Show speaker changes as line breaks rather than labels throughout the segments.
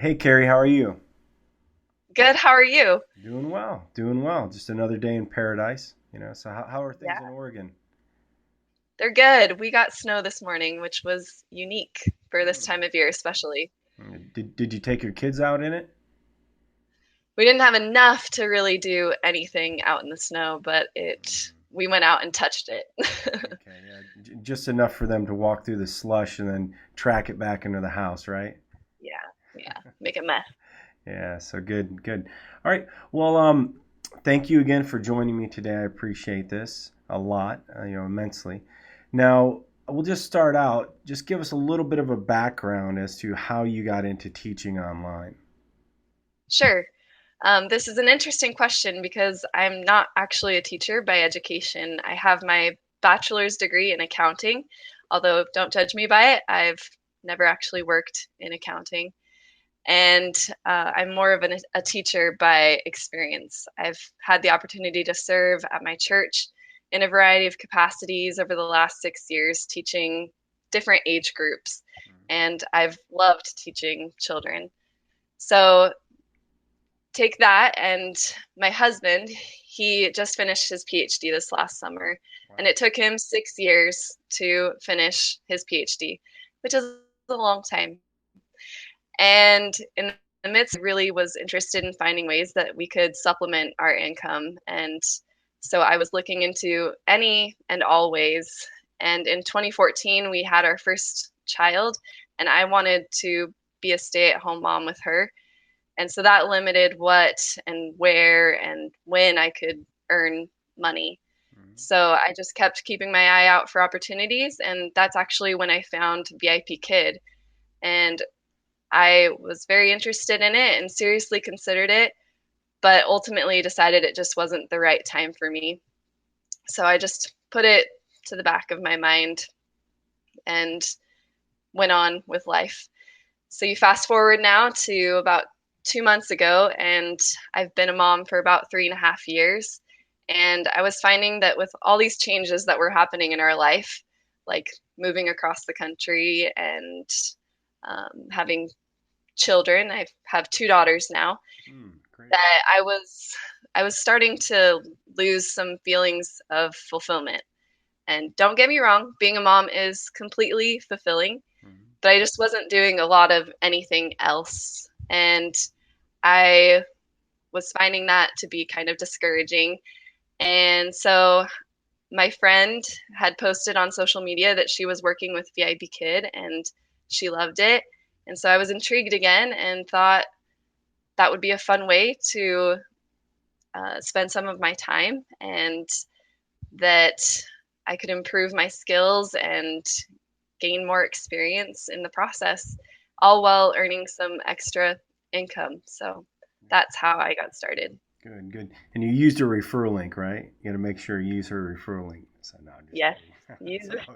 Hey, Keri, how are you?
Good. How are you?
Doing well, doing well. Just another day in paradise, So, how are things in
Yeah,
Oregon?
they're good. We got snow this morning, which was unique for this
Hmm.
time of year, especially.
Did you take your kids out in it?
We didn't have enough to really do anything out in the snow, but it
Hmm.
we went out and touched it.
Okay, yeah, just enough for them to walk through the slush and then track it back into the house, right?
Yeah, yeah. Make a mess.
Yeah, so good, good. All right. Well, thank you again for joining me today. I appreciate this a lot, immensely. Now, we'll just start out. Just give us a little bit of a background as to how you got into teaching online.
Sure. This is an interesting question because I'm not actually a teacher by education. I have my bachelor's degree in accounting, although don't judge me by it. I've never actually worked in accounting. And I'm more of a teacher by experience. I've had the opportunity to serve at my church in a variety of capacities over the last 6 years, teaching different age groups, and I've loved teaching children. So take that, and my husband, he just finished his PhD this last summer, and
Wow.
it took him 6 years to finish his PhD, which is a long time. And in the midst, really was interested in finding ways that we could supplement our income. And so I was looking into any and all ways. And in 2014, we had our first child, and I wanted to be a stay at home mom with her. And so that limited what and where and when I could earn money.
Mhm.
So I just kept keeping my eye out for opportunities. And that's actually when I found VIP Kid. And I was very interested in it and seriously considered it, but ultimately decided it just wasn't the right time for me. So I just put it to the back of my mind and went on with life. So you fast forward now to about 2 months ago, and I've been a mom for about 3.5 years. And I was finding that with all these changes that were happening in our life, like moving across the country and having children, I have two daughters now,
Great.
that I was starting to lose some feelings of fulfillment. And don't get me wrong, being a mom is completely fulfilling,
Mhm.
but I just wasn't doing a lot of anything else. And I was finding that to be kind of discouraging. And so my friend had posted on social media that she was working with VIP Kid and she loved it. And so I was intrigued again and thought that would be a fun way to spend some of my time and that I could improve my skills and gain more experience in the process, all while earning some extra income. So that's how I got started.
Good, good. And you used a referral link, right? You got to make sure you use her referral link. So, no, I'm just
Yes,
kidding.
use
So,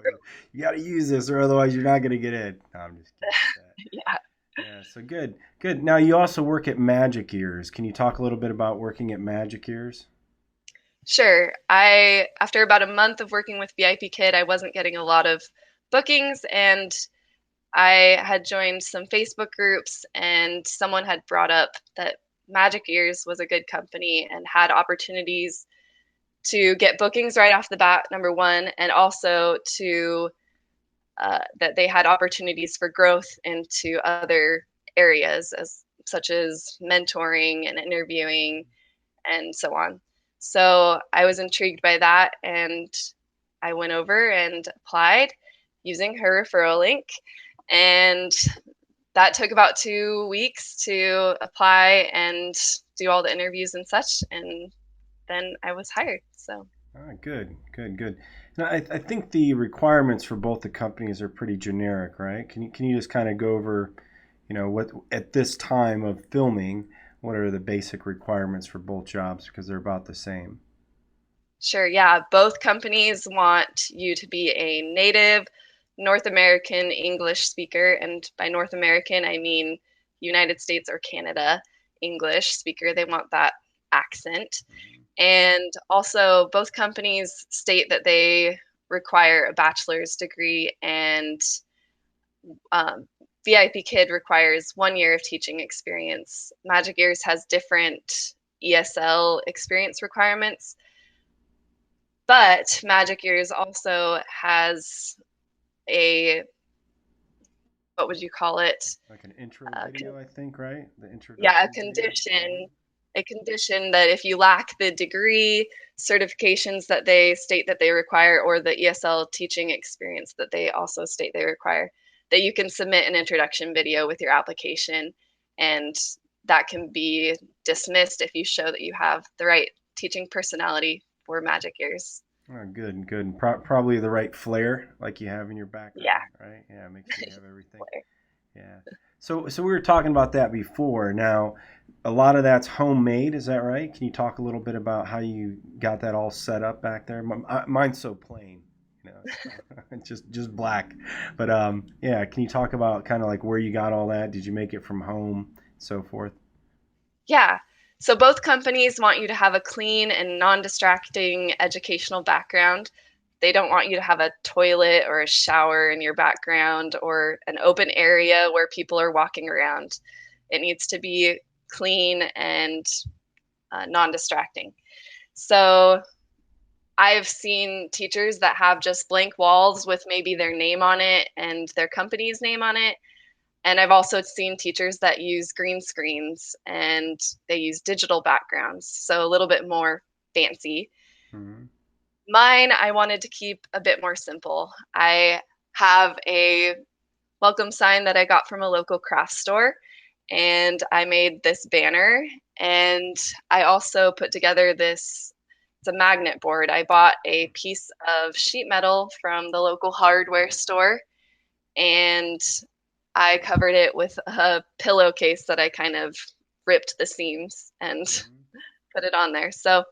you got to use this, or otherwise you're not going to get in. No, I'm just kidding with that.
yeah.
Yeah, so good, good. Now you also work at Magic Ears. Can you talk a little bit about working at Magic Ears?
Sure. I after about a month of working with VIP Kid, I wasn't getting a lot of bookings and I had joined some Facebook groups and someone had brought up that Magic Ears was a good company and had opportunities to get bookings right off the bat, number one, and also to that they had opportunities for growth into other areas as such as mentoring and interviewing and so on. So I was intrigued by that and I went over and applied using her referral link. And that took about 2 weeks to apply and do all the interviews and such. And then I was hired. So,
All right, good, good, good. Now, I think the requirements for both the companies are pretty generic, right? Can you just kind of go over, what at this time of filming, what are the basic requirements for both jobs because they're about the same.
sure, yeah, both companies want you to be a native North American English speaker. And by North American, I mean United States or Canada English speaker. They want that accent.
Mhm.
And also, both companies state that they require a bachelor's degree and VIPKID requires 1 year of teaching experience. Magic Ears has different ESL experience requirements, but Magic Ears also has a, what would you call it?
Like an intro video, I think, right? The
Yeah,
introduction video.
a condition that if you lack the degree certifications that they state that they require, or the ESL teaching experience that they also state they require, that you can submit an introduction video with your application, and that can be dismissed if you show that you have the right teaching personality for Magic Ears.
Oh, good, good. Probably the right flair, like you have in your
Yeah.
background, right? Yeah, make sure you have everything. Yeah. So we were talking about that before. Now, a lot of that's homemade. Is that right? Can you talk a little bit about how you got that all set up back there? Mine's so plain, it's just black. But yeah. Can you talk about kind of like where you got all that? Did you make it from home, so forth?
Yeah. So both companies want you to have a clean and non-distracting educational background. They don't want you to have a toilet or a shower in your background or an open area where people are walking around. It needs to be clean and non-distracting. So I've seen teachers that have just blank walls with maybe their name on it and their company's name on it. And I've also seen teachers that use green screens and they use digital backgrounds, so a little bit more fancy.
Mm-hmm.
Mine, I wanted to keep a bit more simple. I have a welcome sign that I got from a local craft store, and I made this banner. And I also put together this, it's a magnet board. I bought a piece of sheet metal from the local hardware store, and I covered it with a pillowcase that I kind of ripped the seams and put it on there. So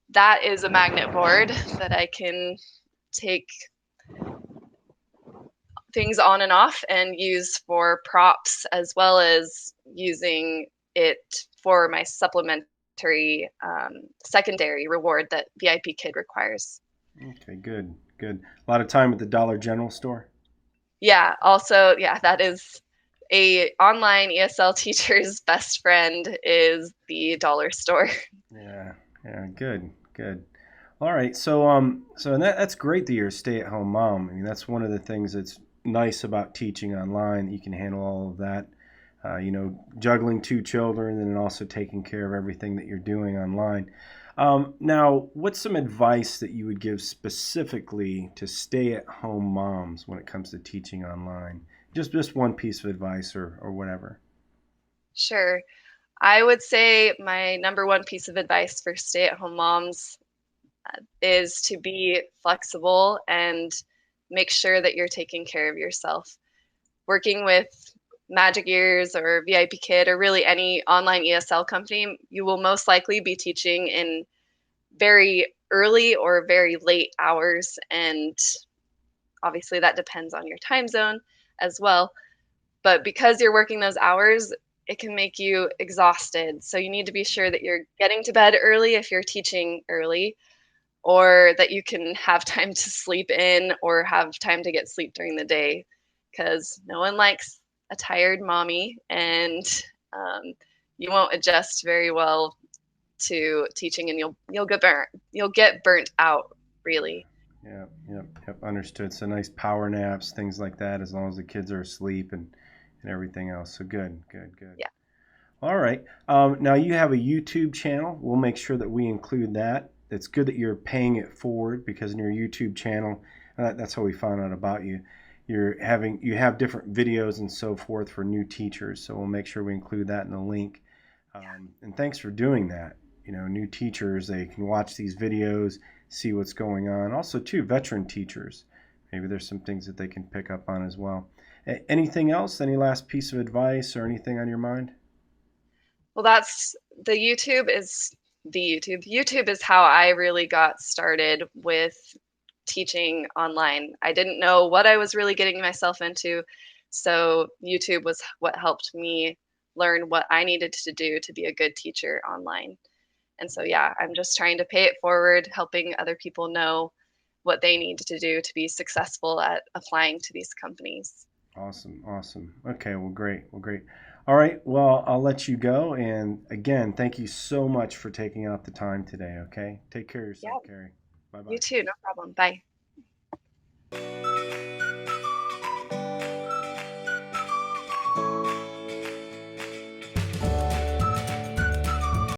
that is a magnet board that I can take things on and off and use for props, as well as using it for my supplementary secondary reward that VIPKID requires.
Okay, good, good. A lot of time at the Dollar General store.
Yeah, also, yeah, that is a online ESL teacher's best friend is the dollar store.
Yeah, yeah, good, good. All right, so and that's great that you're a stay-at-home mom. I mean, that's one of the things that's nice about teaching online. You can handle all of that, juggling two children and then also taking care of everything that you're doing online. Now, what's some advice that you would give specifically to stay-at-home moms when it comes to teaching online? Just one piece of advice or whatever.
Sure. I would say my number one piece of advice for stay-at-home moms is to be flexible and make sure that you're taking care of yourself. Working with Magic Ears or VIPKID or really any online ESL company, you will most likely be teaching in very early or very late hours. And obviously, that depends on your time zone as well. But because you're working those hours, it can make you exhausted. So you need to be sure that you're getting to bed early if you're teaching early, or that you can have time to sleep in or have time to get sleep during the day, because no one likes a tired mommy, and um, you won't adjust very well to teaching, and you'll get burnt out really.
Yeah, yep, yep. Understood. So nice power naps, things like that, as long as the kids are asleep and everything else. So good, good, good.
Yeah.
All right. Now you have a YouTube channel. We'll make sure that we include that. It's good that you're paying it forward because in your YouTube channel, that's how we found out about you. You have different videos and so forth for new teachers. So we'll make sure we include that in the link. And thanks for doing that. New teachers, they can watch these videos, see what's going on. Also, too, veteran teachers, maybe there's some things that they can pick up on as well. Anything else? Any last piece of advice or anything on your mind?
Well, that's the YouTube is the YouTube. YouTube is how I really got started with teaching online. I didn't know what I was really getting myself into, so YouTube was what helped me learn what I needed to do to be a good teacher online. And so, yeah, I'm just trying to pay it forward, helping other people know what they need to do to be successful at applying to these companies.
Awesome. Awesome. Okay. Well, great. Well, great. All right. Well, I'll let you go. And again, thank you so much for taking out the time today. Okay. Take care of yourself,
Yeah,
Keri. Bye
you
bye.
too. No problem. Bye.